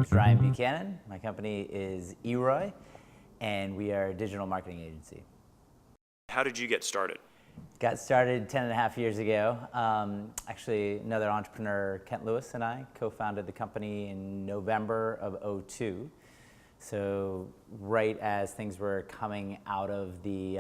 name's Ryan Buchanan. My company is eROI, and we are a digital marketing agency. How did you get started? Got started 10 and a half years ago. Actually, another entrepreneur, Kent Lewis, and I co-founded the company in November of '02. So right as things were coming out of the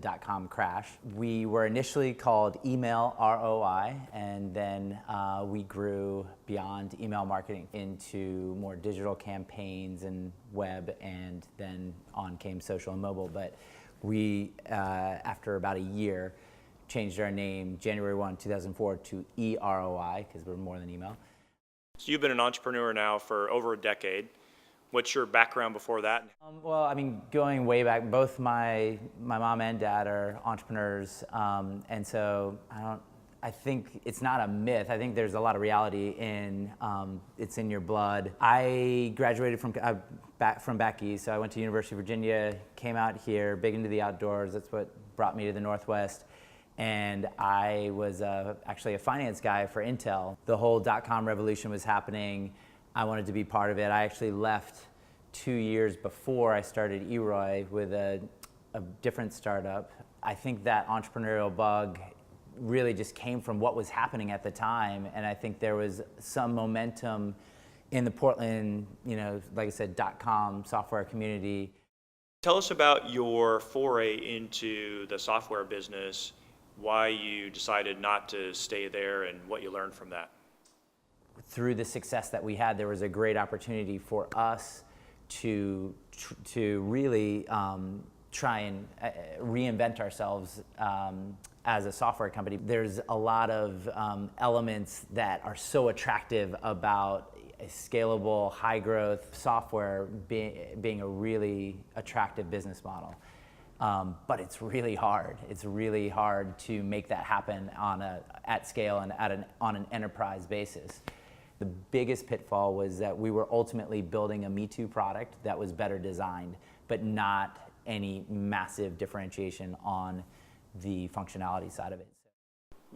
dot-com crash. We were initially called Email ROI, and then we grew beyond email marketing into more digital campaigns and web, and then on came social and mobile. But we, after about a year, changed our name January 1, 2004 to eROI, because we're more than email. So you've been an entrepreneur now for over a decade. What's your background before that? Well, I mean, going way back, both my mom and dad are entrepreneurs, and so I think it's not a myth. I think there's a lot of reality in it's in your blood. I graduated from back east, so I went to University of Virginia, came out here, big into the outdoors. That's what brought me to the Northwest. And I was actually a finance guy for Intel. The whole dot-com revolution was happening. I wanted to be part of it. I actually left 2 years before I started eROI with a different startup. I think that entrepreneurial bug really just came from what was happening at the time, and I think there was some momentum in the Portland, like I said, dot-com software community. Tell us about your foray into the software business, why you decided not to stay there, and what you learned from that. Through the success that we had, there was a great opportunity for us to really try and reinvent ourselves as a software company. There's a lot of elements that are so attractive about a scalable, high-growth software being a really attractive business model. But it's really hard. It's really hard to make that happen at scale and on an enterprise basis. The biggest pitfall was that we were ultimately building a Me Too product that was better designed, but not any massive differentiation on the functionality side of it.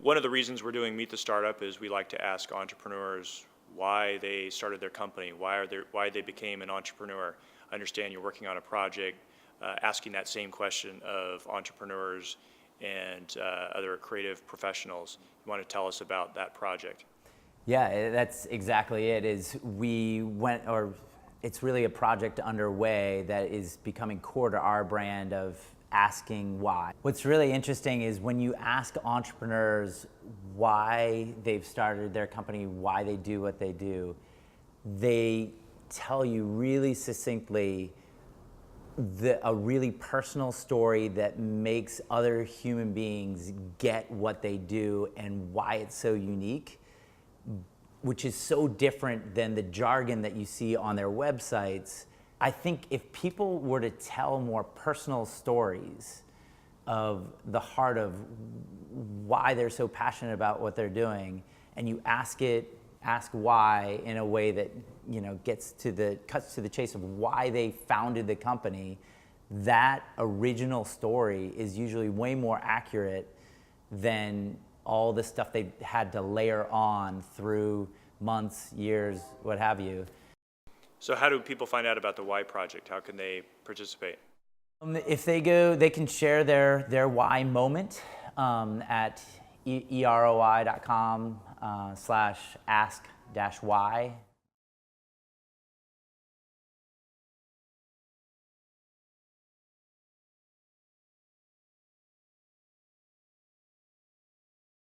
One of the reasons we're doing Meet the Startup is we like to ask entrepreneurs why they started their company, why they became an entrepreneur. I understand you're working on a project, asking that same question of entrepreneurs and other creative professionals. You want to tell us about that project? Yeah, that's exactly it. It's really a project underway that is becoming core to our brand of asking why. What's really interesting is when you ask entrepreneurs why they've started their company, why they do what they do, they tell you really succinctly a really personal story that makes other human beings get what they do and why it's so unique, which is so different than the jargon that you see on their websites. I think if people were to tell more personal stories of the heart of why they're so passionate about what they're doing, and you ask why in a way that cuts to the chase of why they founded the company, that original story is usually way more accurate than all the stuff they had to layer on through months, years, what have you. So how do people find out about the Why Project? How can they participate? If they go, they can share their why moment at eroi.com/ask-why.